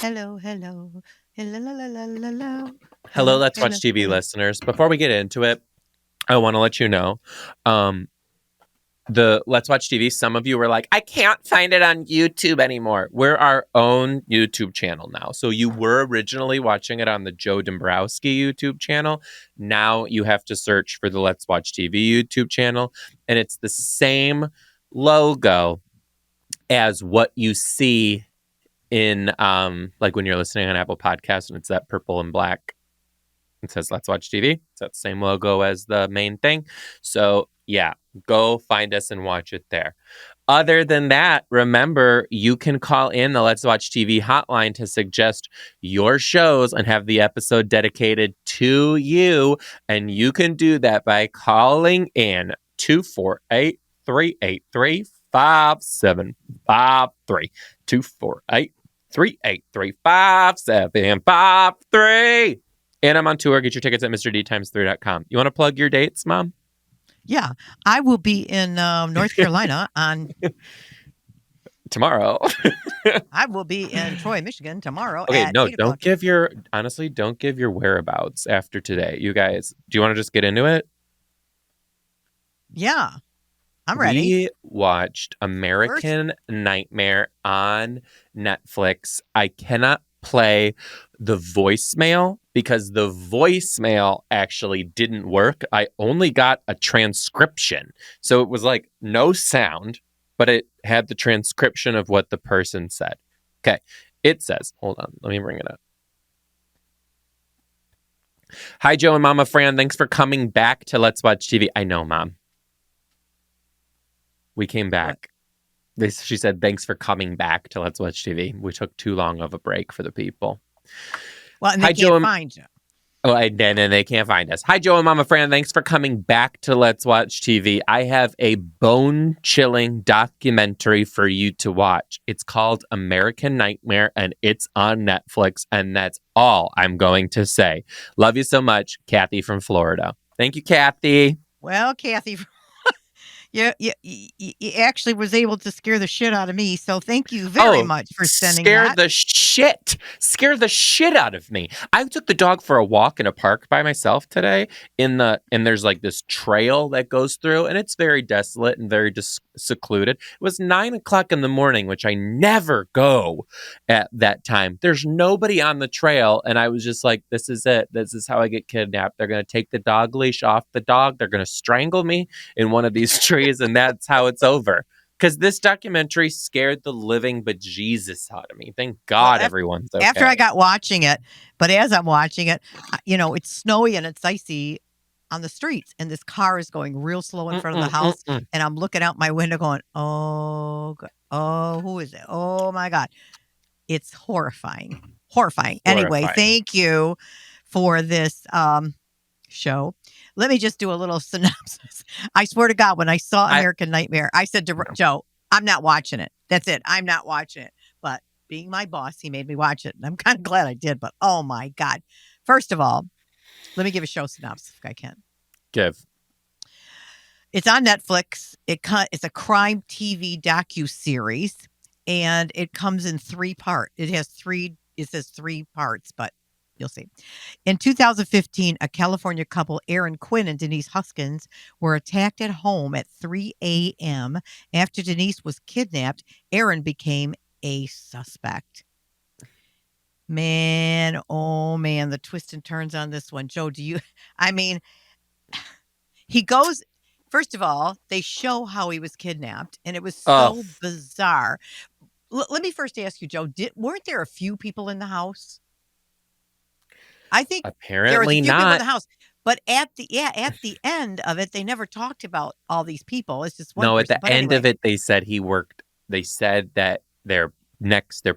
Hello, hello. Hello, hello, hello, hello. Hello, Hello, Let's hello, Watch TV hello. listeners. Before we get into it, I want to let you know um, the Let's Watch TV, some of you were like, I can't find it on YouTube anymore. We're our own YouTube channel now. So you were originally watching it on the Joe Dombrowski YouTube channel. Now you have to search for the Let's Watch TV YouTube channel. And it's the same logo as what you see in like when you're listening on Apple Podcasts and it's that purple and black. It says Let's Watch TV. It's that same logo as the main thing. So, yeah, go find us and watch it there. Other than that, remember, you can call in the Let's Watch TV hotline to suggest your shows and have the episode dedicated to you. And you can do that by calling in 248 383 5753. 248 383 5753. And I'm on tour. Get your tickets at Mr.D times3.com. You want to plug your dates, Mom? Yeah, I will be in North Carolina on. Tomorrow. I will be in Troy, Michigan tomorrow Okay, at no, 8 o'clock. don't give your whereabouts after today. You guys, do you want to just get into it? Yeah, I'm ready. We watched American Nightmare on Netflix. I cannot play the voicemail because the voicemail actually didn't work. I only got a transcription. So it was like no sound, but it had the transcription of what the person said. Okay. It says, hold on, let me bring it up. Hi, Joe and Mama Fran. Thanks for coming back to Let's Watch TV. I know, Mom. We came back. She said, thanks for coming back to Let's Watch TV. We took too long of a break for the people. Well, and they can't find you. Oh, and then they can't find us. Hi, Joe and Mama Fran. Thanks for coming back to Let's Watch TV. I have a bone-chilling documentary for you to watch. It's called American Nightmare, and it's on Netflix, and that's all I'm going to say. Love you so much, Kathy from Florida. Thank you, Kathy. Well, Kathy, you actually was able to scare the shit out of me. So thank you very much for sending that. Scare the shit out of me. I took the dog for a walk in a park by myself today and there's like this trail that goes through and it's very desolate and very secluded. It was 9:00 in the morning, which I never go at that time. There's nobody on the trail. And I was just like, this is it. This is how I get kidnapped. They're going to take the dog leash off the dog. They're going to strangle me in one of these trees. And that's how it's over. Because this documentary scared the living bejesus out of me. Thank God everyone's okay. After I got watching it, but as I'm watching it, it's snowy and it's icy on the streets, and this car is going real slow in front of the house, and I'm looking out my window going, oh, who is it? Oh, my God. It's horrifying. Anyway, thank you for this show. Let me just do a little synopsis. I swear to God, when I saw American Nightmare, I said to Joe, I'm not watching it. That's it. I'm not watching it. But being my boss, he made me watch it. And I'm kind of glad I did. But oh my God. First of all, let me give a show synopsis if I can. Give. It's on Netflix. It's a crime TV docu-series. And it comes in 3 parts. It says 3 parts, but you'll see. In 2015, a California couple, Aaron Quinn and Denise Huskins, were attacked at home at 3 a.m. After Denise was kidnapped, Aaron became a suspect. Man, oh man, the twists and turns on this one. Joe, he goes, first of all, they show how he was kidnapped, and it was so bizarre. Let me first ask you, Joe, weren't there a few people in the house? I think apparently there was a few not. people in the house, but at the end of it, they never talked about all these people. It's just one. No, person. At the end of it, they said he worked. They said that they're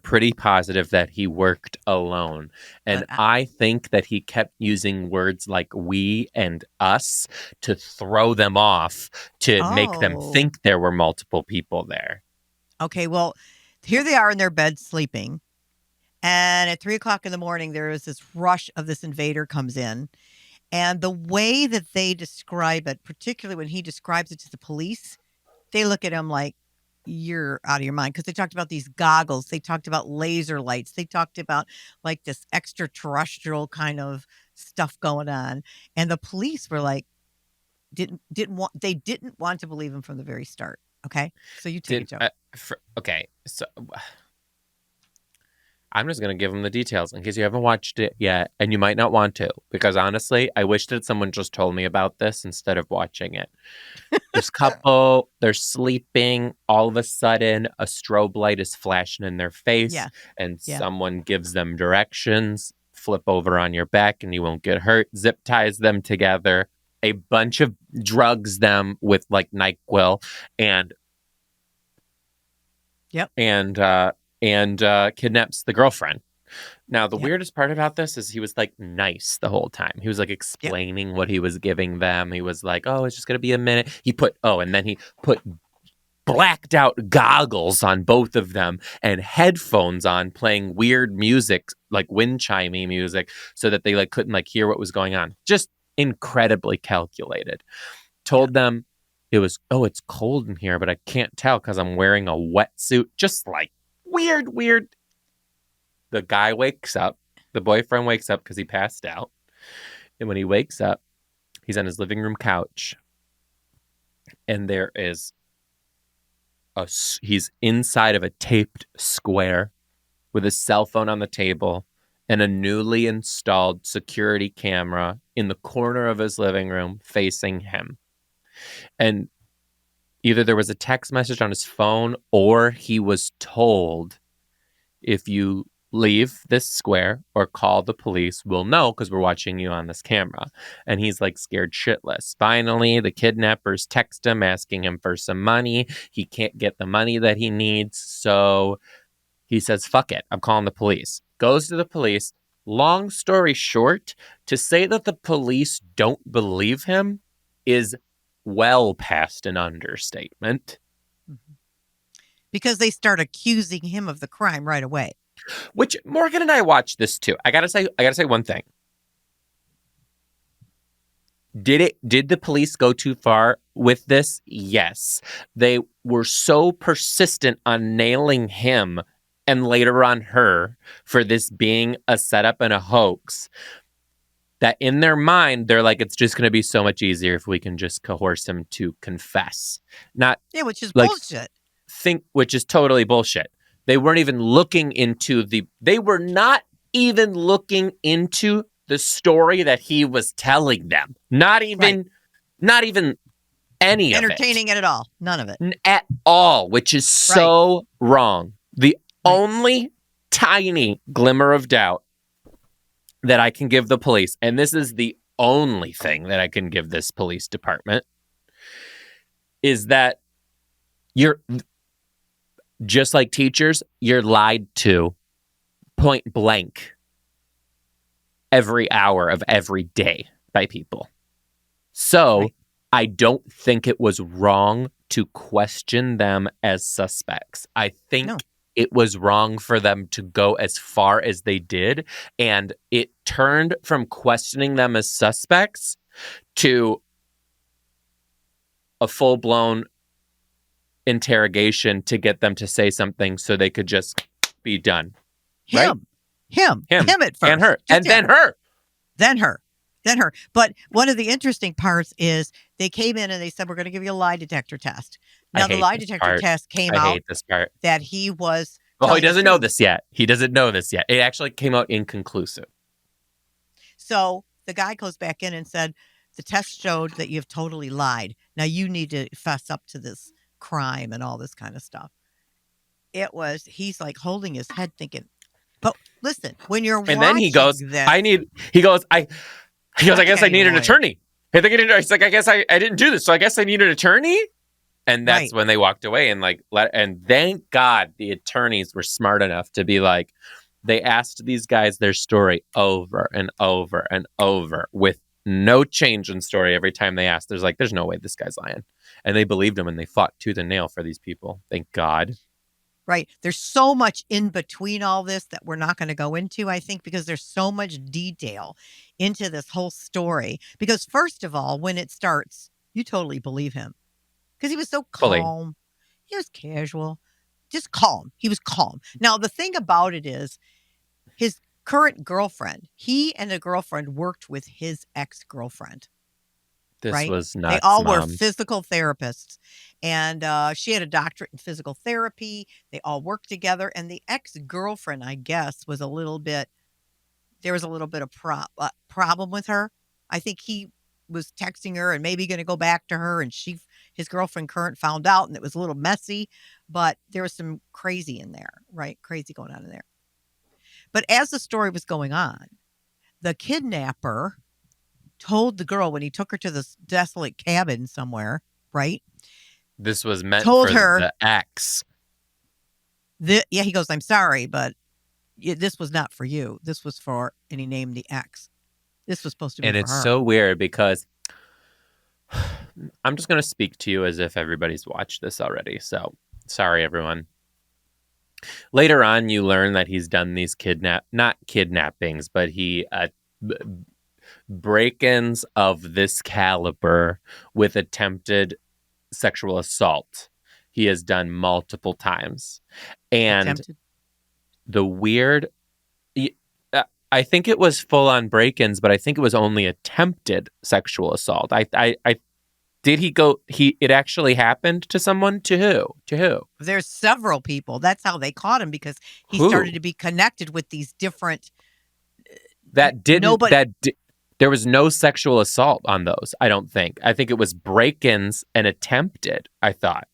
pretty positive that he worked alone. And I think that he kept using words like we and us to throw them off to make them think there were multiple people there. Okay, well, here they are in their bed sleeping. And at 3:00 in the morning, there is this rush of this invader comes in. And the way that they describe it, particularly when he describes it to the police, they look at him like, you're out of your mind because they talked about these goggles. They talked about laser lights. They talked about like this extraterrestrial kind of stuff going on. And the police were like, didn't want to believe him from the very start. Okay. So you take it, Joe. Okay, so I'm just going to give them the details in case you haven't watched it yet, and you might not want to, because honestly, I wish that someone just told me about this instead of watching it. This couple, they're sleeping. All of a sudden, a strobe light is flashing in their face, and someone gives them directions. Flip over on your back and you won't get hurt. Zip ties them together. A bunch of drugs them with like NyQuil and kidnaps the girlfriend. Now, the weirdest part about this is he was like nice the whole time. He was like explaining what he was giving them. He was like, oh, it's just going to be a minute. And then he put blacked out goggles on both of them and headphones on playing weird music, like wind chimey music, so that they like couldn't like hear what was going on. Just incredibly calculated. Told them it was, oh, it's cold in here, but I can't tell because I'm wearing a wetsuit. Just like weird. The guy wakes up. The boyfriend wakes up because he passed out. And when he wakes up, he's on his living room couch. And there is he's inside of a taped square with his cell phone on the table and a newly installed security camera in the corner of his living room facing him. And either there was a text message on his phone or he was told, if you leave this square or call the police, we'll know because we're watching you on this camera. And he's like scared shitless. Finally, the kidnappers text him asking him for some money. He can't get the money that he needs. So he says, fuck it, I'm calling the police. Goes to the police. Long story short, to say that the police don't believe him is well past an understatement. Because they start accusing him of the crime right away. Which Morgan and I watched this too. I gotta say one thing. Did the police go too far with this? Yes. They were so persistent on nailing him and later on her for this being a setup and a hoax that in their mind, they're like, it's just going to be so much easier if we can just coerce him to confess. Which is like, bullshit. Which is totally bullshit. They weren't even looking into they were not even looking into the story that he was telling them. Not even any of it. Entertaining it at all. None of it. At all, which is so wrong. The only tiny glimmer of doubt that I can give the police, and this is the only thing that I can give this police department, is that you're just like teachers, you're lied to point blank every hour of every day by people. So I don't think it was wrong to question them as suspects. I think it was wrong for them to go as far as they did. And it turned from questioning them as suspects to a full-blown interrogation to get them to say something so they could just be done. Him at first. And her. And then her. Then her. But one of the interesting parts is they came in and they said, we're going to give you a lie detector test. Now, the lie detector test came out that he was... Well, he doesn't know this yet. It actually came out inconclusive. So the guy goes back in and said, the test showed that you've totally lied. Now you need to fess up to this crime and all this kind of stuff. He's like holding his head thinking, but listen, when you're watching then he goes, this, I guess I need an attorney. He's like, I guess I didn't do this, so I guess I need an attorney. And that's when they walked away and thank God the attorneys were smart enough to be like, they asked these guys their story over and over and over with no change in story every time they asked. There's no way this guy's lying. And they believed him and they fought tooth and nail for these people. Thank God. Right. There's so much in between all this that we're not going to go into, I think, because there's so much detail into this whole story. Because first of all, when it starts, you totally believe him. Because he was so calm. He was casual, just calm. He was calm. Now, the thing about it is his current girlfriend, he and a girlfriend worked with his ex-girlfriend. This Right? was They nuts, all were Mom. physical therapists, and she had a doctorate in physical therapy. They all worked together, and the ex-girlfriend, I guess, was a little bit there was a little bit of problem with her. I think he was texting her and maybe gonna go back to her, and his girlfriend current found out, and it was a little messy, but there was some crazy in there, right? Crazy going on in there. But as the story was going on, the kidnapper told the girl when he took her to this desolate cabin somewhere, right? This was meant Told for her, the ex. yeah, he goes, I'm sorry, but this was not for you. This was for, and he named the ex. This was supposed to be And for it's her. so weird because I'm just going to speak to you as if everybody's watched this already. So sorry, everyone. Later on, you learn that he's done these not kidnappings, but break-ins of this caliber with attempted sexual assault. He has done multiple times. And Attempted. the weird, I think it was full-on break-ins, but I think it was only attempted sexual assault. Did he go? It actually happened to someone? To who? To who? There's several people. That's how they caught him, because he Who? started to be connected with these different. That didn't. Nobody. There was no sexual assault on those. I don't think. I think it was break-ins and attempted. I thought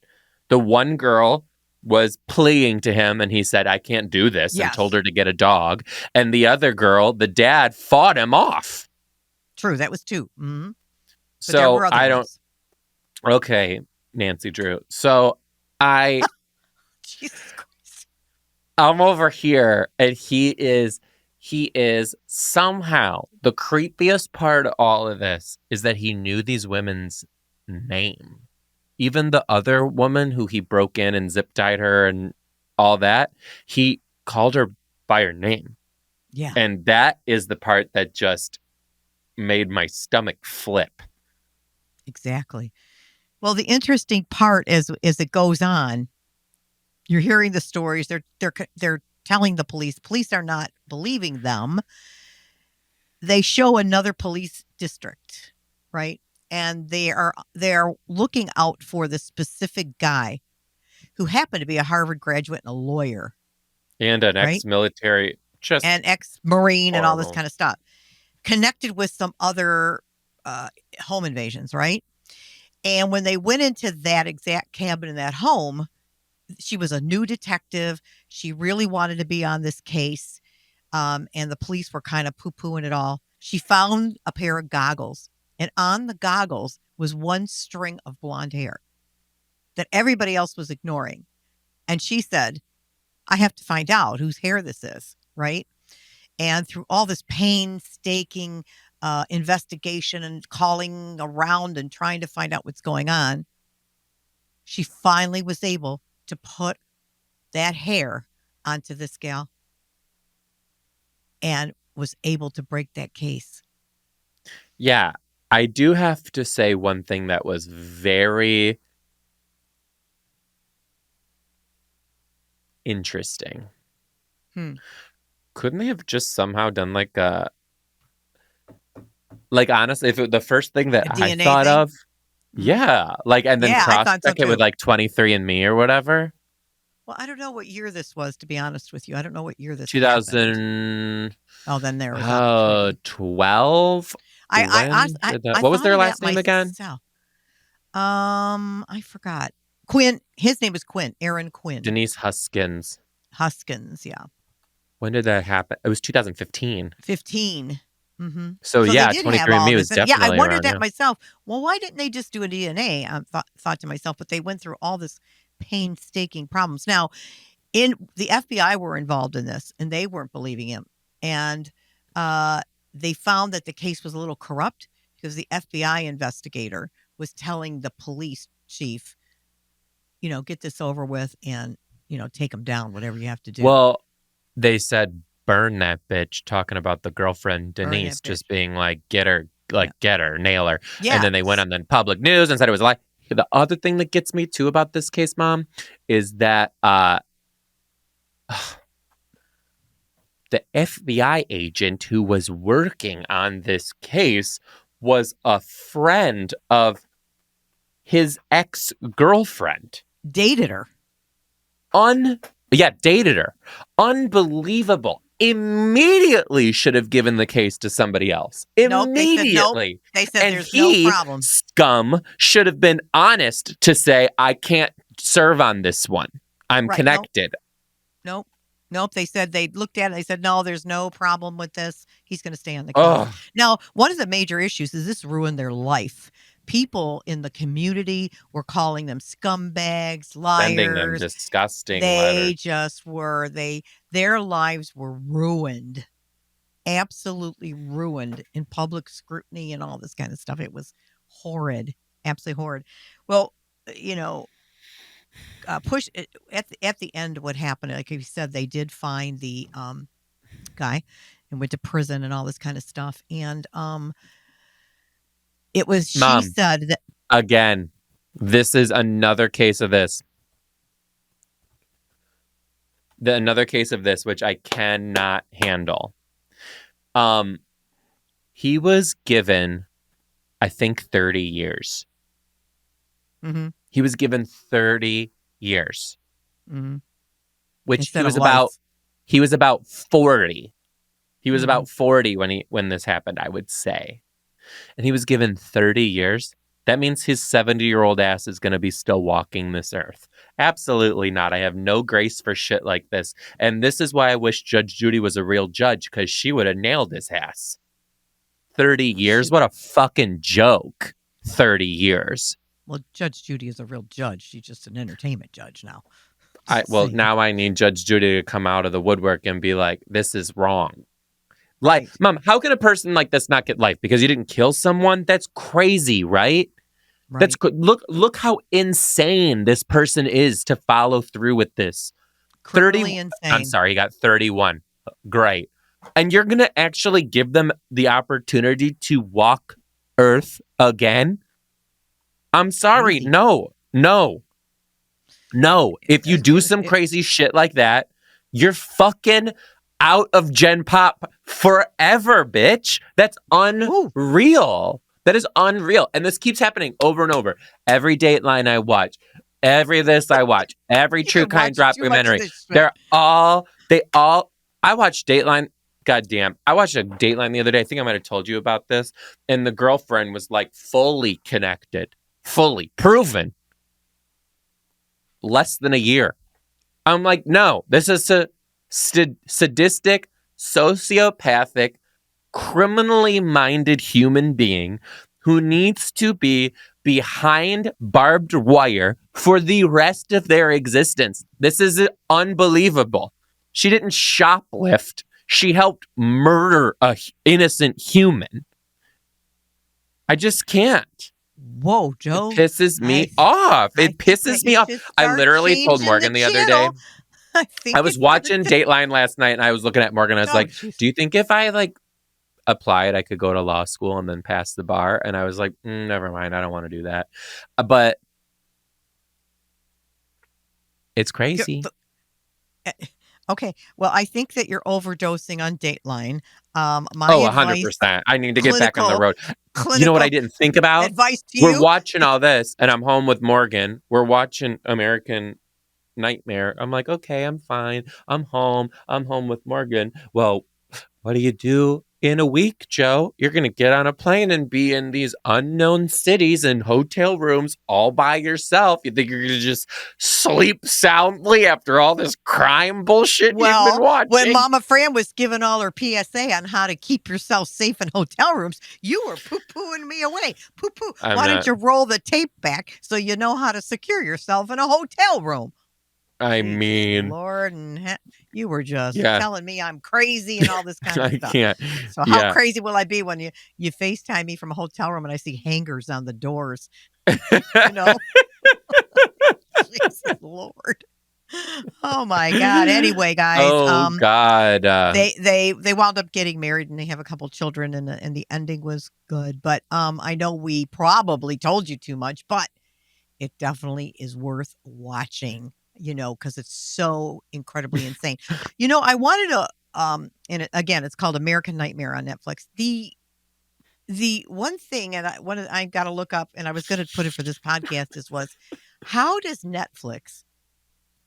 the one girl was pleading to him, and he said, "I can't do this," Yes. and told her to get a dog. And the other girl, the dad, fought him off. True, that was 2. Mm-hmm. So I don't. Ones. Okay, Nancy Drew. So Jesus Christ. I'm over here, and he is somehow, the creepiest part of all of this is that he knew these women's name. Even the other woman who he broke in and zip tied her and all that, he called her by her name. Yeah. And that is the part that just made my stomach flip. Exactly. Well, the interesting part as it goes on, you're hearing the stories. They're telling the police. Police are not believing them. They show another police district, right? And they're looking out for the specific guy who happened to be a Harvard graduate and a lawyer. And an ex-military, just an ex-Marine, and all this horrible. kind of stuff. Connected with some other home invasions, right? And when they went into that exact cabin in that home, she was a new detective. She really wanted to be on this case. And the police were kind of poo-pooing it all. She found a pair of goggles. And on the goggles was one string of blonde hair that everybody else was ignoring. And she said, I have to find out whose hair this is, right? And through all this painstaking investigation and calling around and trying to find out what's going on, she finally was able to put that hair onto this gal and was able to break that case. Yeah, I do have to say one thing that was very interesting. Couldn't they have just somehow done honestly, if the first thing that I thought thing? Of, yeah, and then cross-check it with 23andMe or whatever. Well, I don't know what year this was, to be honest with you. I don't know what year this 2000. Oh, then there was 12. What was their last name again? I forgot. Quinn. His name was Quinn. Aaron Quinn. Denise Huskins. Yeah. When did that happen? It was 2015. 15. Mm-hmm. So yeah, 23andMe was definitely. Yeah, I wondered that myself. Well, why didn't they just do a DNA? I thought to myself, but they went through all this painstaking problems. Now, the FBI were involved in this, and they weren't believing him, and they found that the case was a little corrupt because the FBI investigator was telling the police chief, get this over with and take him down, whatever you have to do. Well, they said burn that bitch, talking about the girlfriend Denise just being like, get her, nail her. Yeah. And then they went on the public news and said it was a lie. the other thing that gets me too about this case, Mom, is that the FBI agent who was working on this case was a friend of his ex-girlfriend. Dated her. Dated her. Unbelievable. Immediately should have given the case to somebody else. Immediately. They said and there's he, no problem. Scum, should have been honest to say, I can't serve on this one. I'm connected. Nope. They said they looked at it. They said, no, there's no problem with this. He's going to stay on the case. Ugh. Now, one of the major issues is this ruined their life. People in the community were calling them scumbags, liars. Sending them disgusting They letters. just were. Their lives were ruined. Absolutely ruined in public scrutiny and all this kind of stuff. It was horrid. Absolutely horrid. Well, push at the end, what happened, like you said, they did find the guy and went to prison and all this kind of stuff. And it was, Mom, she said that, again, this is another case of this. Another case of this, which I cannot handle. He was given, I think, 30 years. mm-hmm. He was given 30 years. Mm-hmm. Which Instead he was of life. about 40. He was about 40 when this happened, I would say. And he was given 30 years. That means his 70-year-old ass is going to be still walking this earth. Absolutely not. I have no grace for shit like this. And this is why I wish Judge Judy was a real judge, because she would have nailed his ass. 30 years? What a fucking joke. 30 years. Well, Judge Judy is a real judge. She's just an entertainment judge now. Now I need Judge Judy to come out of the woodwork and be like, this is wrong. Like, Mom, how can a person like this not get life? Because you didn't kill someone? That's crazy, right? That's look how insane this person is to follow through with this. Criminally insane. I'm sorry, he got 31. Great. And you're going to actually give them the opportunity to walk Earth again? I'm sorry. Easy. No. If you do some crazy shit like that, you're fucking out of Gen Pop forever, bitch. That's unreal. That is unreal. And this keeps happening over and over. Every Dateline I watch, every True Crime documentary. I watched Dateline. Goddamn. I watched a Dateline the other day. I think I might have told you about this. And the girlfriend was like fully connected. Fully proven. Less than a year. I'm like, no, this is a sadistic, sociopathic, criminally minded human being who needs to be behind barbed wire for the rest of their existence. This is unbelievable. She didn't shoplift. She helped murder an innocent human. I just can't. Whoa, Joe. It pisses me off. It pisses me off. I literally told Morgan the other day. I was watching Dateline last night and I was looking at Morgan. I was like, do you think if I applied, I could go to law school and then pass the bar? And I was like, never mind. I don't want to do that. But it's crazy. Okay. Well, I think that you're overdosing on Dateline. 100%. I need to get back on the road. You know what I didn't think about? Advice to We're watching all this and I'm home with Morgan. We're watching American Nightmare. I'm like, okay, I'm fine. I'm home with Morgan. Well, what do you do in a week, Joe? You're going to get on a plane and be in these unknown cities and hotel rooms all by yourself. You think you're going to just sleep soundly after all this crime bullshit you've been watching? When Mama Fran was giving all her PSA on how to keep yourself safe in hotel rooms, you were poo-pooing me away. Poo-poo. Why don't you roll the tape back so you know how to secure yourself in a hotel room? I mean, Lord, and you were just telling me I'm crazy and all this kind of stuff. I can't. So how crazy will I be when you FaceTime me from a hotel room and I see hangers on the doors? You know? Jesus Lord. Oh my God. Anyway, guys. God. They wound up getting married and they have a couple children and the ending was good. But I know we probably told you too much, but it definitely is worth watching, because it's so incredibly insane. I wanted to, and again, it's called American Nightmare on Netflix. The one thing, and I got to look up, and I was going to put it for this podcast, was how does Netflix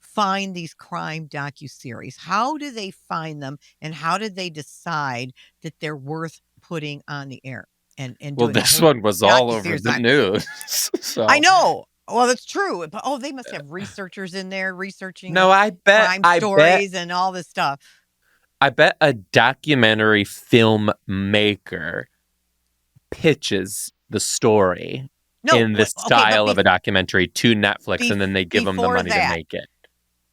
find these crime docuseries? How do they find them, and how did they decide that they're worth putting on the air and Well, doing a this whole one was all over docuseries the on? news. So I know. Well, that's true. But they must have researchers in there researching no, crime stories and all this stuff. I bet a documentary filmmaker pitches the story in the style of a documentary to Netflix, and then they give them the money to make it.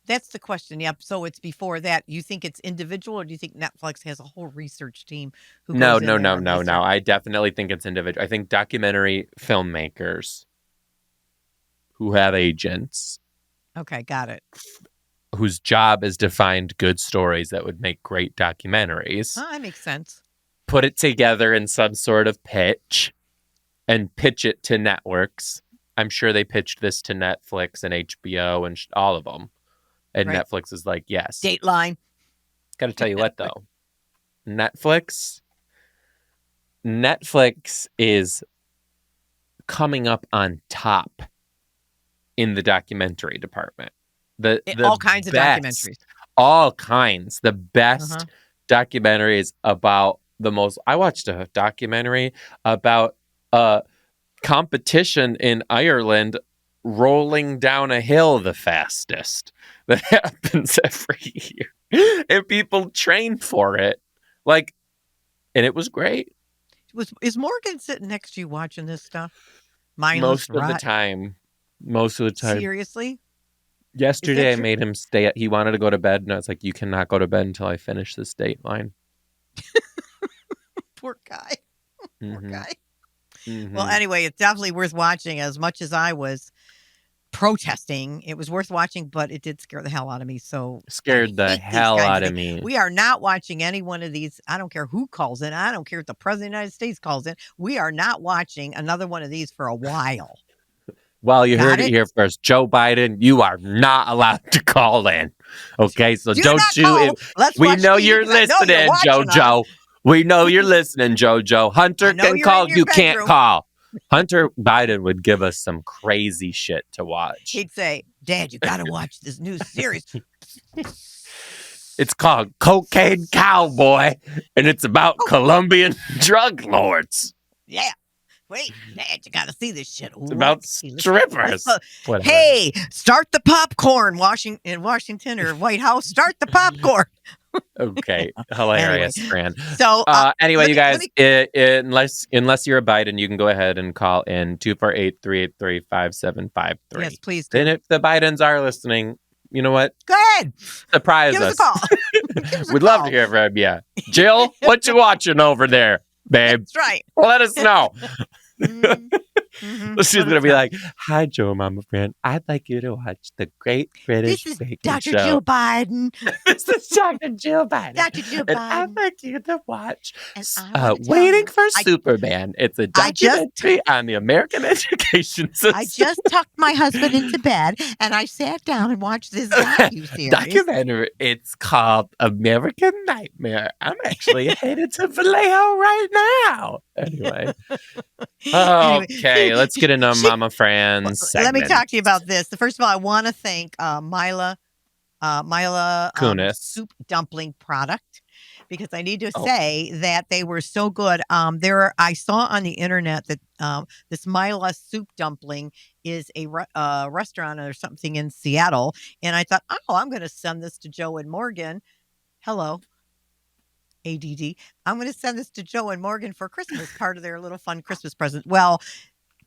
That's the question. Yep. So it's before that. You think it's individual, or do you think Netflix has a whole research team who goes in there? No. I definitely think it's individual. I think documentary filmmakers who have agents. Okay, got it. Whose job is to find good stories that would make great documentaries. Oh, that makes sense. Put it together in some sort of pitch and pitch it to networks. I'm sure they pitched this to Netflix and HBO and all of them. And right. Netflix is like, yes. Dateline. Got to tell you what, though. Netflix is coming up on top in the documentary department. All kinds of documentaries. All kinds. The best documentaries about the most... I watched a documentary about a competition in Ireland rolling down a hill the fastest. That happens every year. And people train for it. And it was great. Is Morgan sitting next to you watching this stuff? Most of the time. Seriously? Yesterday I made him stay. He wanted to go to bed, and I was like, you cannot go to bed until I finish this Dateline. Poor guy. Poor guy. Mm-hmm. Well, anyway, it's definitely worth watching. As much as I was protesting, it was worth watching, but it did scare the hell out of me. So scared the hell out of me. We are not watching any one of these. I don't care who calls in. I don't care if the President of the United States calls in. We are not watching another one of these for a while. Well, you heard it here first. Joe Biden, you are not allowed to call in. Okay, so don't you? We know you're listening, JoJo. We know you're listening, JoJo. Hunter can call. You can't call. Hunter Biden would give us some crazy shit to watch. He'd say, Dad, you got to watch this new series. It's called Cocaine Cowboy, and it's about Colombian drug lords. Yeah. Wait, Dad, you got to see this shit. It's about strippers. Hey, start the popcorn, in Washington or White House. Start the popcorn. Okay, hilarious, Fran. So anyway, you guys, unless you're a Biden, you can go ahead and call in 248-383-5753. Yes, please do. And if the Bidens are listening, you know what? Go ahead. Surprise Give us. us a call. We'd love to hear from you. Jill, what you watching over there, babe? That's right. Let us know. Mm-hmm. She's going to be like, hi, Joe, Mama Fran. I'd like you to watch The Great British Baking Show. Dr. Jill Biden. This is Dr. Jill Biden. Dr. Jill Biden. And I'd like you to watch Waiting for Superman. It's a documentary on the American education system. I just tucked my husband into bed, and I sat down and watched this docuseries. Documentary. It's called American Nightmare. I'm actually headed to Vallejo right now. Anyway. Okay, let's get into Mama Fran's segment. Let me talk to you about this. First of all, I want to thank Mila Kunis soup dumpling product, because I need to say that they were so good. I saw on the internet that this Mila soup dumpling is a restaurant or something in Seattle, and I thought, I'm going to send this to Joe and Morgan. Hello. ADD. I'm going to send this to Joe and Morgan for Christmas, part of their little fun Christmas present. Well,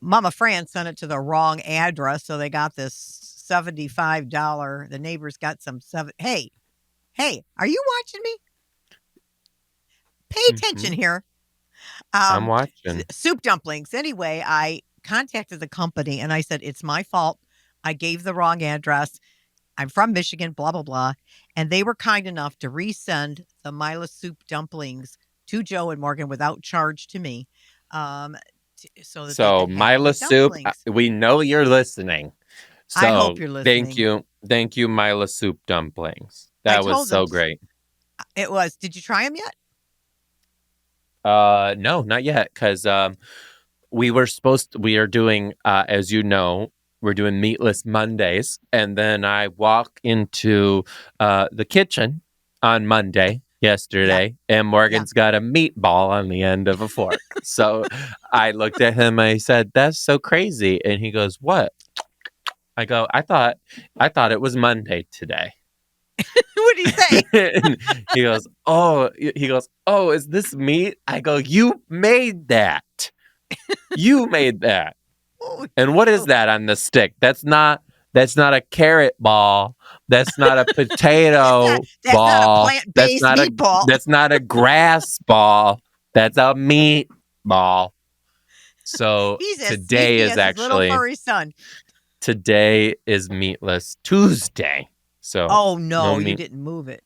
Mama Fran sent it to the wrong address, so they got this $75. The neighbors got some Hey, are you watching me? Pay attention here. I'm watching. Soup dumplings. Anyway, I contacted the company and I said, it's my fault. I gave the wrong address. I'm from Michigan, blah, blah, blah. And they were kind enough to resend the Mila soup dumplings to Joe and Morgan without charge to me, so that they So could have the Mila Soup, dumplings. we know you're listening. I hope So you're listening. thank you, Mila Soup dumplings. I That was told them so great. it was. Did you try them yet? No, not yet, because we are doing, as you know, we're doing meatless Mondays, and then I walk into the kitchen on Monday yesterday, and Morgan's got a meatball on the end of a fork. So I looked at him, I said, "That's so crazy," and he goes, "What?" I go, I thought it was Monday today." What did he say? And he goes, "Oh, is this meat?" I go, "You made that. You made that." Oh, And what is that on the stick? That's not a carrot ball. That's not a potato that's not a ball. plant-based meatball. That's not a grass ball. That's a meat ball. So He's as today sneaky is as his little actually furry son. today is Meatless Tuesday. So Oh no, you meat. didn't move it.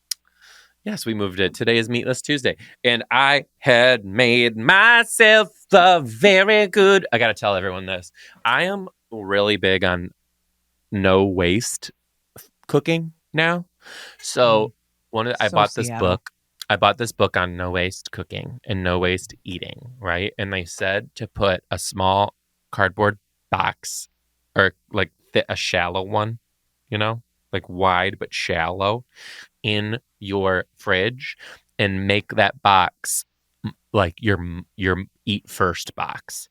Yes, we moved it. Today is Meatless Tuesday. And I had made myself a very good. I got to tell everyone this. I am really big on no waste cooking now. So I bought this Seattle. book. I bought this book on no waste cooking and no waste eating, right? And they said to put a small cardboard box, or like a shallow one, like wide but shallow, in your fridge, and make that box like your eat first box,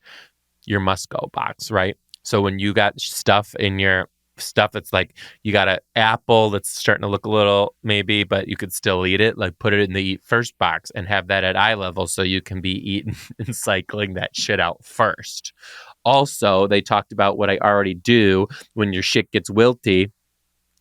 your must go box, right? So when you got stuff in your stuff that's like, you got an apple that's starting to look a little maybe, but you could still eat it, like put it in the eat first box and have that at eye level so you can be eating and cycling that shit out first. Also, they talked about what I already do when your shit gets wilty.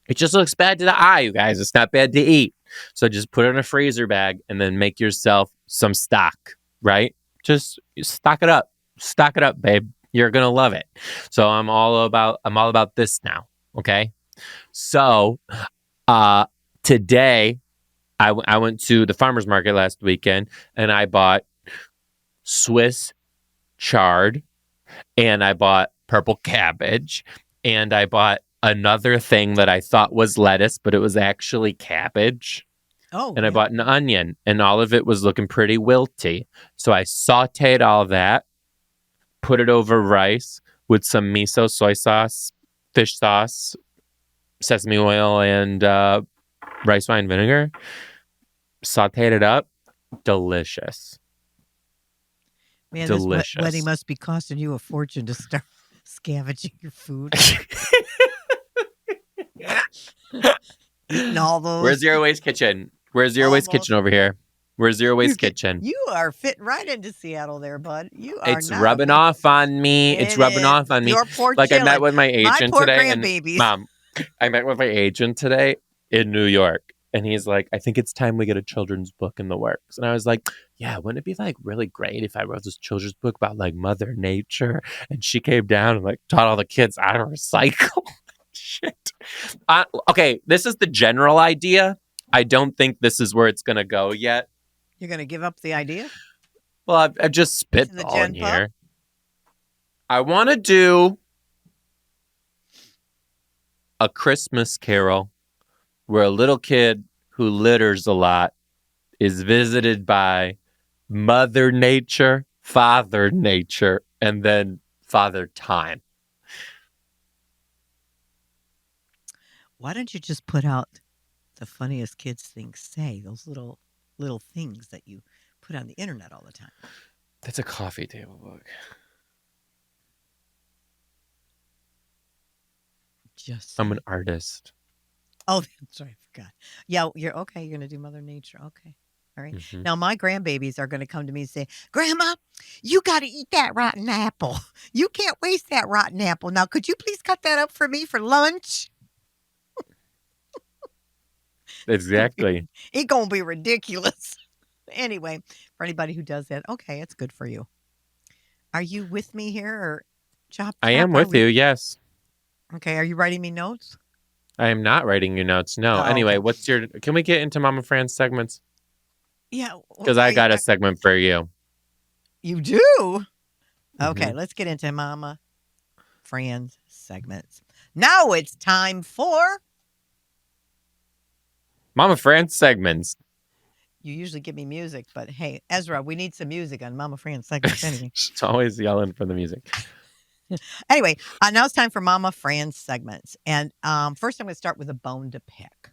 It just looks bad to the eye, you guys. It's not bad to eat. So just put it in a freezer bag and then make yourself some stock, right? Just stock it up. Stock it up, babe. You're going to love it. So I'm all about this now, okay? So today I went to the farmer's market last weekend, and I bought Swiss chard, and I bought purple cabbage, and I bought another thing that I thought was lettuce, but it was actually cabbage. Oh, and I bought an onion, and all of it was looking pretty wilty. So I sauteed all that, put it over rice with some miso, soy sauce, fish sauce, sesame oil, and rice wine vinegar. Sauteed it up. Delicious. Man, Delicious. This wedding must be costing you a fortune to start scavenging your food. Eating all those. Where's Zero Waste Kitchen? Where's Zero Waste Kitchen over here? Where's Zero Waste Kitchen? You are fitting right into Seattle there, bud. You are. It's rubbing off on me. It's rubbing off on me. Your poor like children. I met with my agent my poor today. Grandbabies. Mom, I met with my agent today in New York. And he's like, "I think it's time we get a children's book in the works." And I was like, "Yeah, wouldn't it be like really great if I wrote this children's book about like Mother Nature?" And she came down and like taught all the kids how to recycle. Shit. Okay, this is the general idea. I don't think this is where it's going to go yet. You're going to give up the idea? Well, I've just spitballing here. I want to do a Christmas Carol where a little kid who litters a lot is visited by Mother Nature, Father Nature, and then Father Time. Why don't you just put out the funniest kids things say? Those little things that you put on the internet all the time. That's a coffee table book. I'm an artist. Oh, sorry, I forgot. Yeah, you're okay. You're going to do Mother Nature. Okay. All right. Mm-hmm. Now, my grandbabies are going to come to me and say, "Grandma, you got to eat that rotten apple. You can't waste that rotten apple. Now, could you please cut that up for me for lunch?" Exactly. It's going to be ridiculous. Anyway, for anybody who does that, okay, it's good for you. Are you with me here, or Chop? I am with you, yes. Okay, are you writing me notes? I am not writing you notes, no. Anyway, okay. Can we get into Mama Fran's segments? Yeah. Because I got a segment for you. You do? Okay, let's get into Mama Fran's segments. Now it's time for. Mama Fran segments. You usually give me music, but hey, Ezra, we need some music on Mama Fran's segments anyway. She's always yelling for the music. Anyway, now it's time for Mama Fran's segments. And first, I'm going to start with a bone to pick.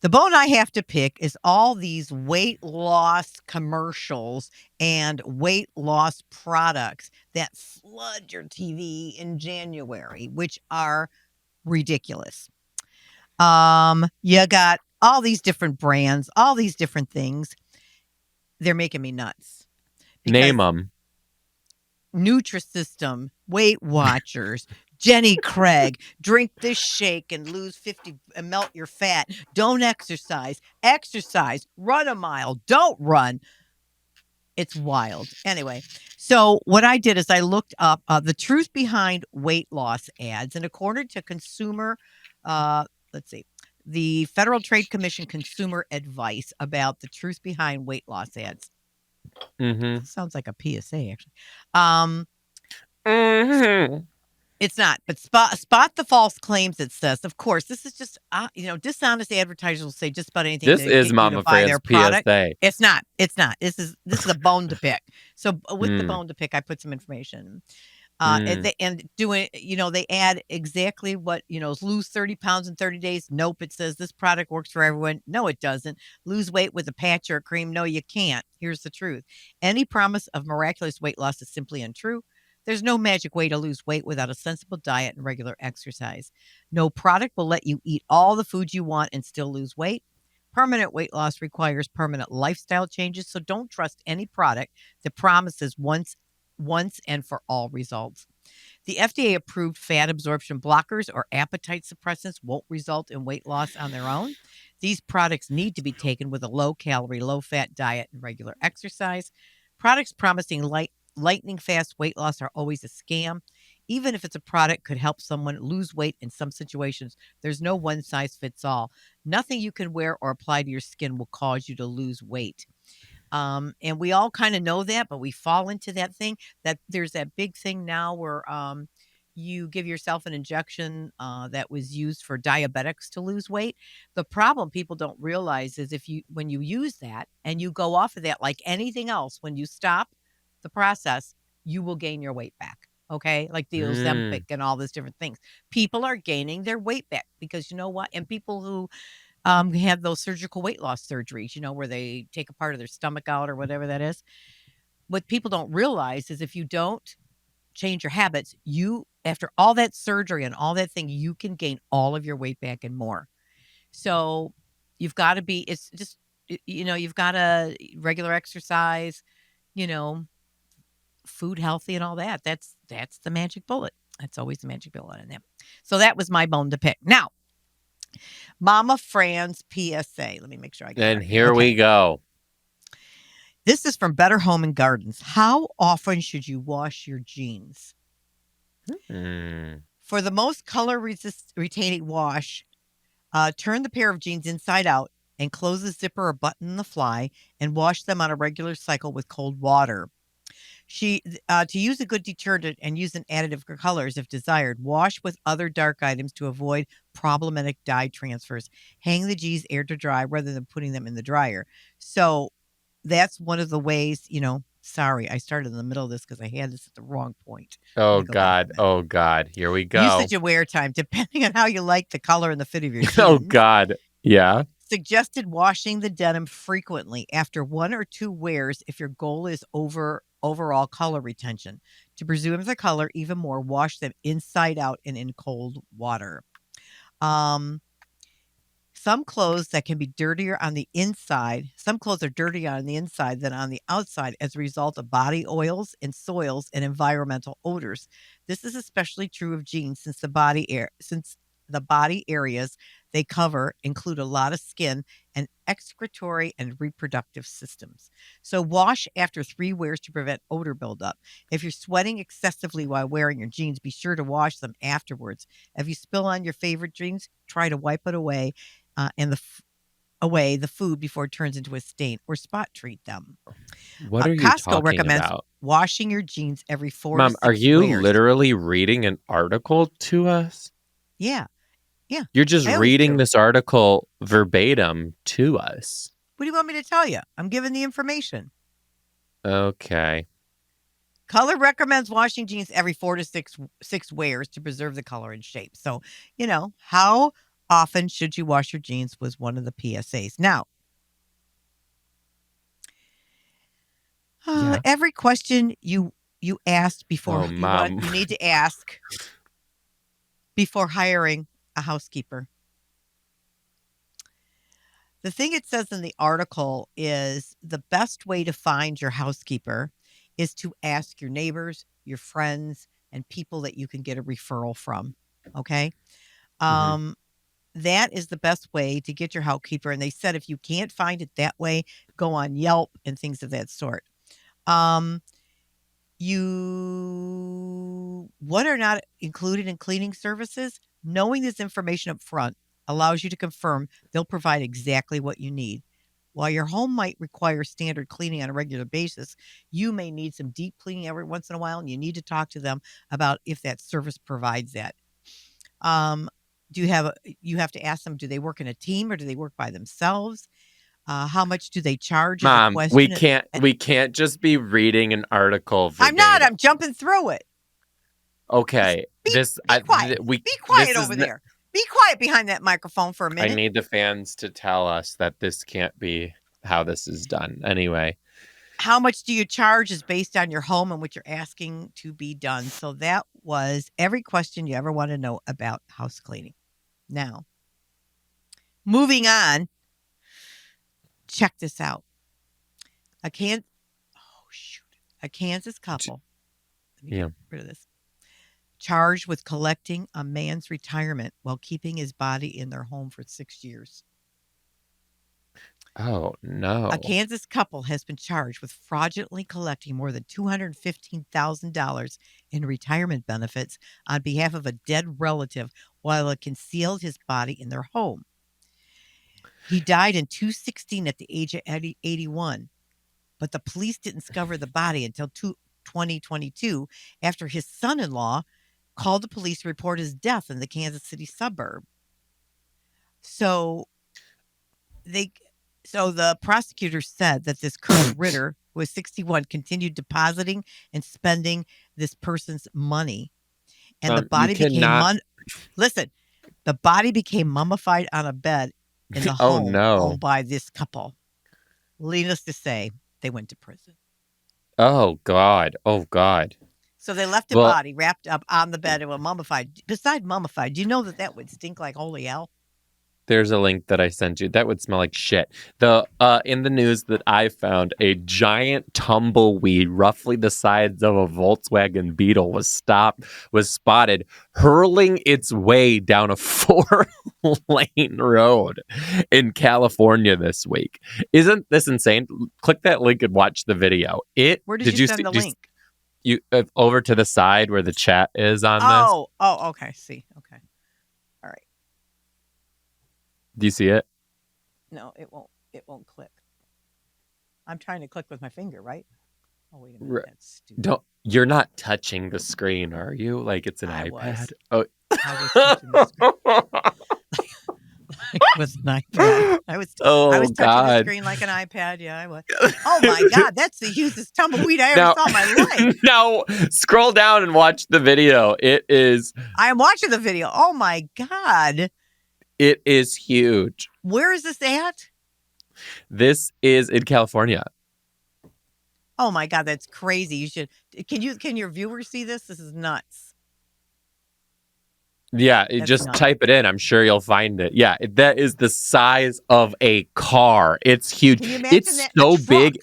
The bone I have to pick is all these weight loss commercials and weight loss products that flood your TV in January, which are ridiculous. You got all these different brands, all these different things. They're making me nuts. Name them. Nutrisystem, Weight Watchers, Jenny Craig, drink this shake and lose 50 and melt your fat. Don't exercise, run a mile, don't run. It's wild. Anyway, so what I did is I looked up the truth behind weight loss ads, and according to the Federal Trade Commission Consumer Advice about the truth behind weight loss ads. Sounds like a PSA, actually. It's not, but spot the false claims. It says, of course, this is just dishonest advertisers will say just about anything. This is Mama Fran's PSA. It's not. This is a bone to pick. So with the bone to pick, I put some information. And doing, they add exactly what, lose 30 pounds in 30 days. Nope. It says this product works for everyone. No, it doesn't. Lose weight with a patch or a cream. No, you can't. Here's the truth. Any promise of miraculous weight loss is simply untrue. There's no magic way to lose weight without a sensible diet and regular exercise. No product will let you eat all the foods you want and still lose weight. Permanent weight loss requires permanent lifestyle changes, so don't trust any product that promises once and for all results. The FDA-approved fat absorption blockers or appetite suppressants won't result in weight loss on their own. These products need to be taken with a low-calorie, low-fat diet and regular exercise. Products promising lightning fast weight loss are always a scam. Even if it's a product could help someone lose weight in some situations, there's no one size fits all. Nothing you can wear or apply to your skin will cause you to lose weight. And we all kind of know that, but we fall into that thing that there's that big thing now where you give yourself an injection that was used for diabetics to lose weight. The problem people don't realize is when you use that and you go off of that like anything else, when you stop the process, you will gain your weight back. Okay. Like the Ozempic and all those different things. People are gaining their weight back because you know what? And people who have those surgical weight loss surgeries, where they take a part of their stomach out or whatever that is. What people don't realize is if you don't change your habits, after all that surgery and all that thing, you can gain all of your weight back and more. So you've got to it's just, you've got to regular exercise, food healthy and all that. That's the magic bullet. That's always the magic bullet in there. So that was my bone to pick. Now, Mama Fran's PSA. Let me make sure I get it. And here we go. This is from Better Home and Gardens. How often should you wash your jeans? For the most color retaining wash, turn the pair of jeans inside out and close the zipper or button in the fly and wash them on a regular cycle with cold water. To use a good detergent and use an additive for colors if desired. Wash with other dark items to avoid problematic dye transfers. Hang the jeans air to dry rather than putting them in the dryer. So that's one of the ways, sorry, I started in the middle of this because I had this at the wrong point. Oh, God. Oh, God. Here we go. Usage and wear time, depending on how you like the color and the fit of your jeans. Oh, God. Yeah. Suggested washing the denim frequently after 1 or 2 wears if your goal is overall color retention. To preserve the color even more, wash them inside out and in cold water. Some clothes that can be dirtier on the inside. Some clothes are dirtier on the inside than on the outside as a result of body oils and soils and environmental odors. This is especially true of jeans since the body areas they cover include a lot of skin and excretory and reproductive systems. So wash after 3 wears to prevent odor buildup. If you're sweating excessively while wearing your jeans, be sure to wash them afterwards. If you spill on your favorite jeans, try to wipe it away. away the food before it turns into a stain or spot treat them. What are you Costco talking recommends about? washing your jeans every 4 to Mom, are 6 you wears. literally reading an article to us? Yeah. Yeah. You're just I always reading do. this article verbatim to us. What do you want me to tell you? I'm giving the information. Okay. Color recommends washing jeans every 4 to 6 wears to preserve the color and shape. So, how often should you wash your jeans was one of the PSAs. Now, Yeah. every question you asked before Mom. you need to ask before hiring a housekeeper. The thing it says in the article is the best way to find your housekeeper is to ask your neighbors, your friends, and people that you can get a referral from. Okay. That is the best way to get your housekeeper. And they said if you can't find it that way, go on Yelp and things of that sort. What are not included in cleaning services? Knowing this information up front allows you to confirm they'll provide exactly what you need. While your home might require standard cleaning on a regular basis, you may need some deep cleaning every once in a while, and you need to talk to them about if that service provides that. You have to ask them, do they work in a team or do they work by themselves? How much do they charge? Mom, is a we question. can't just be reading an article verbatim. I'm not. I'm jumping through it. Okay. Be quiet. Be quiet over there. Be quiet behind that microphone for a minute. I need the fans to tell us that this can't be how this is done. Anyway. How much do you charge is based on your home and what you're asking to be done. So that was every question you ever want to know about house cleaning. Now, moving on. Check this out. A Kansas couple. Let me get rid of this. Charged with collecting a man's retirement while keeping his body in their home for 6 years. Oh, no. A Kansas couple has been charged with fraudulently collecting more than $215,000 in retirement benefits on behalf of a dead relative while it concealed his body in their home. He died in 2016 at the age of 81, but the police didn't discover the body until 2022 after his son-in-law called the police to report his death in the Kansas City suburb. So the prosecutor said that this Kurt Ritter, who was 61, continued depositing and spending this person's money. And the body the body became mummified on a bed in the home owned by this couple. Needless to say, they went to prison. Oh, God. Oh, God. So they left the body wrapped up on the bed and were mummified. Besides mummified, do you know that would stink like holy hell? There's a link that I sent you. That would smell like shit. In the news that I found, a giant tumbleweed, roughly the size of a Volkswagen Beetle, was spotted hurling its way down a 4-lane road in California this week. Isn't this insane? Click that link and watch the video. Where did you send the link? You over to the side where the chat is on this. Oh, okay. See, okay. All right. Do you see it? No, it won't. It won't click. I'm trying to click with my finger, right? Oh, wait a minute. That's stupid. You're not touching the screen, are you? Like it's an iPad? Oh, I was touching the screen. Like with an iPad. I was touching the screen like an iPad. Yeah, I was. Oh my God, that's the hugest tumbleweed I ever saw in my life. No, scroll down and watch the video. It is. I am watching the video. Oh my God. It is huge. Where is this at? This is in California. Oh my God, that's crazy. You should. Can your viewers see this? This is nuts. Yeah, type it in. I'm sure you'll find it. Yeah, that is the size of a car. It's huge. Can you imagine it's so big.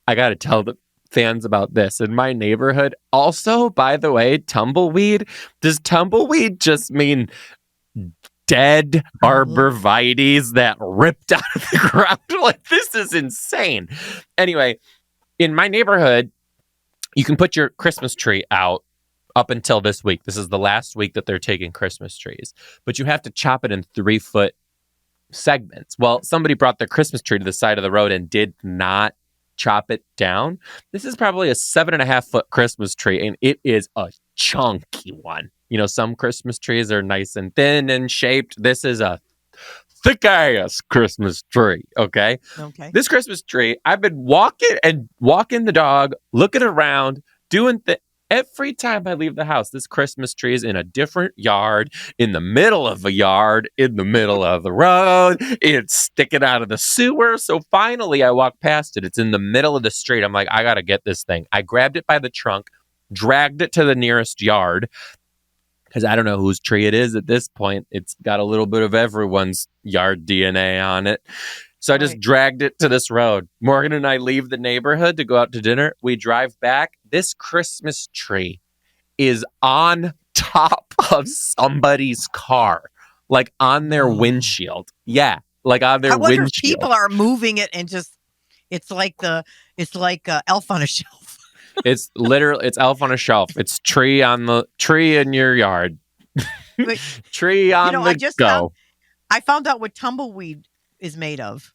I got to tell the fans about this in my neighborhood. Also, by the way, tumbleweed. Does tumbleweed just mean dead arborvitaes that ripped out of the ground? Like, this is insane. Anyway, in my neighborhood, you can put your Christmas tree out up until this week. This is the last week that they're taking Christmas trees, but you have to chop it in 3-foot segments. Well, somebody brought their Christmas tree to the side of the road and did not chop it down. This is probably a 7.5-foot Christmas tree, and it is a chunky one. You know, some Christmas trees are nice and thin and shaped. This is a thick ass Christmas tree. Okay. Okay. This Christmas tree, I've been walking the dog, looking around, doing every time I leave the house, this Christmas tree is in a different yard, in the middle of a yard, in the middle of the road. It's sticking out of the sewer. So finally, I walk past it. It's in the middle of the street. I'm like, I got to get this thing. I grabbed it by the trunk, dragged it to the nearest yard, because I don't know whose tree it is at this point. It's got a little bit of everyone's yard DNA on it. So I just dragged it to this road. Morgan and I leave the neighborhood to go out to dinner. We drive back. This Christmas tree is on top of somebody's car, like on their windshield. Yeah, like on their windshield. If people are moving it and just, it's like Elf on a Shelf. It's Elf on a Shelf. It's tree in your yard. Tree on the go. I found out what tumbleweed is made of.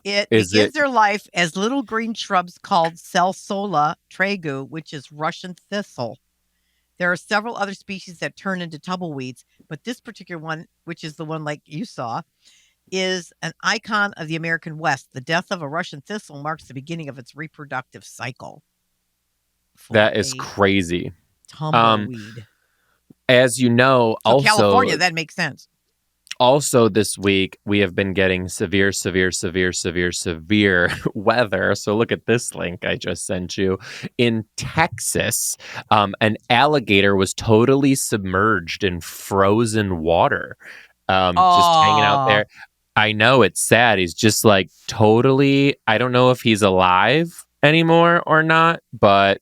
It begins their life as little green shrubs called Salsola tregu, which is Russian thistle. There are several other species that turn into tumbleweeds, but this particular one, which is the one like you saw, is an icon of the American West. The death of a Russian thistle marks the beginning of its reproductive cycle. That is crazy. Tumbleweed. As you know, so also California, that makes sense. Also, this week, we have been getting severe weather. So look at this link I just sent you. In Texas, an alligator was totally submerged in frozen water, just hanging out there. I know, it's sad. He's just like totally, I don't know if he's alive anymore or not, but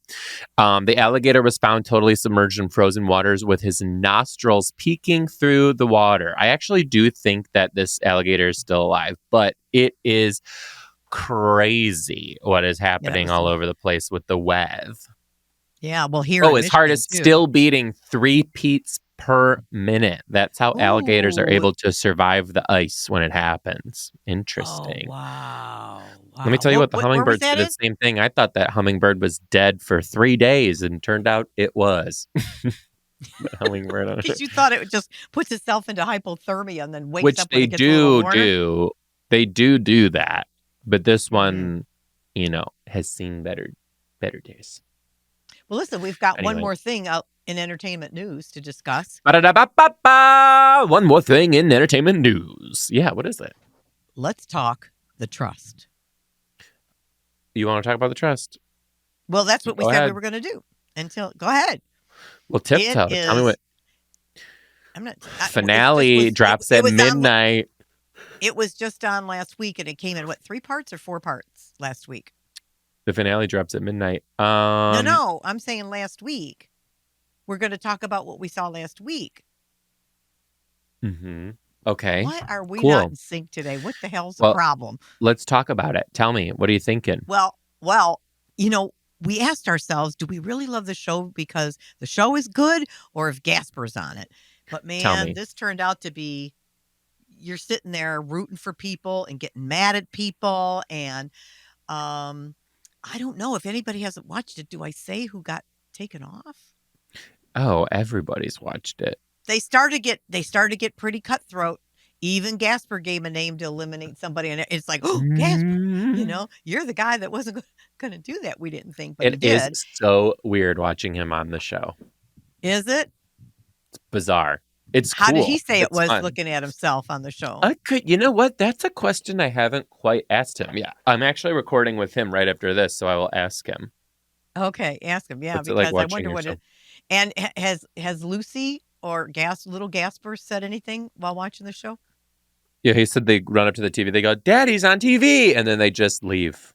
the alligator was found totally submerged in frozen waters with his nostrils peeking through the water. I actually do think that this alligator is still alive, but it is crazy what is happening all over the place with the weather. Yeah, well, here his heart is still beating 3 beats per minute. That's how alligators are able to survive the ice when it happens. Interesting. Oh, wow. Let me tell you what the hummingbirds do the same thing. I thought that hummingbird was dead for 3 days, and turned out it was. Hummingbird. Because you thought it just puts itself into hypothermia and then wakes up. Which they do. They do that. But this one, has seen better days. Well, listen, we've got one more thing out in entertainment news to discuss. One more thing in entertainment news. Yeah, what is it? Let's talk the trust. You want to talk about the trust? Well, that's what we said we were going to do. Go ahead. Well, tell me what. I'm not. Finale drops at midnight. It was just on last week, and it came in 3 parts or 4 parts last week? The finale drops at midnight. No, I'm saying last week. We're going to talk about what we saw last week. Mm-hmm. Okay. Why are we not in sync today? What the hell's the problem? Let's talk about it. Tell me, what are you thinking? Well, we asked ourselves, do we really love the show because the show is good, or if Gasper's on it? But man, this turned out to be, you're sitting there rooting for people and getting mad at people. And I don't know if anybody hasn't watched it. Do I say who got taken off? Oh, everybody's watched it. They started to get pretty cutthroat. Even Gasper gave a name to eliminate somebody, and it's like, oh, Gasper, you're the guy that wasn't going to do that. We didn't think, but he did. It is so weird watching him on the show. Is it? It's bizarre. It's How cool. did he say it was fun. Looking at himself on the show? You know what? That's a question I haven't quite asked him. Yeah, I'm actually recording with him right after this, so I will ask him. Okay, ask him. Yeah, because I wonder what it. And has Lucy or little Gasper said anything while watching the show? Yeah, he said they run up to the TV. They go, "Daddy's on TV," and then they just leave.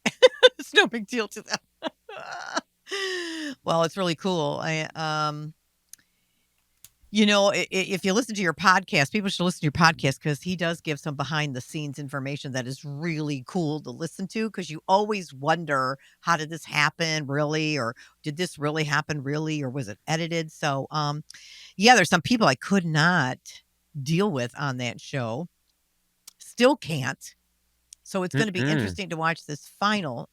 It's no big deal to them. Well, it's really cool. If you listen to your podcast, people should listen to your podcast because he does give some behind the scenes information that is really cool to listen to, because you always wonder, how did this happen really? Or did this really happen really? Or was it edited? So, there's some people I could not deal with on that show. still can't. So it's going to be Mm-mm. interesting to watch this final.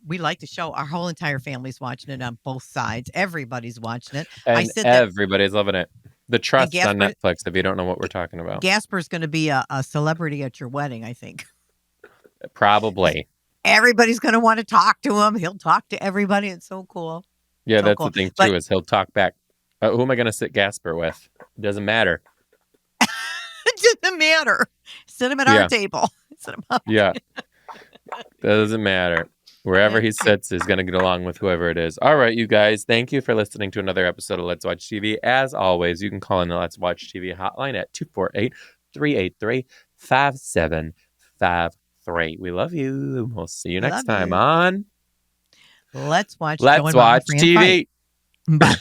We like the show. Our whole entire family's watching it on both sides. Everybody's watching it. I And said that. everybody's loving it. The Trust on Gasper, Netflix, if you don't know what we're talking about. Gasper's going to be a celebrity at your wedding, I think. Probably. Everybody's going to want to talk to him. He'll talk to everybody. It's so cool. Yeah, So that's cool. the thing, too, But is he'll talk back. Who am I going to sit Gasper with? It doesn't matter. it doesn't matter. Sit him at our table. Sit him up. Yeah. Doesn't matter. Wherever he sits is going to get along with whoever it is. All right, you guys. Thank you for listening to another episode of Let's Watch TV. As always, you can call in the Let's Watch TV hotline at 248-383-5753. We love you. We'll see you next time on Let's Watch TV. Bye.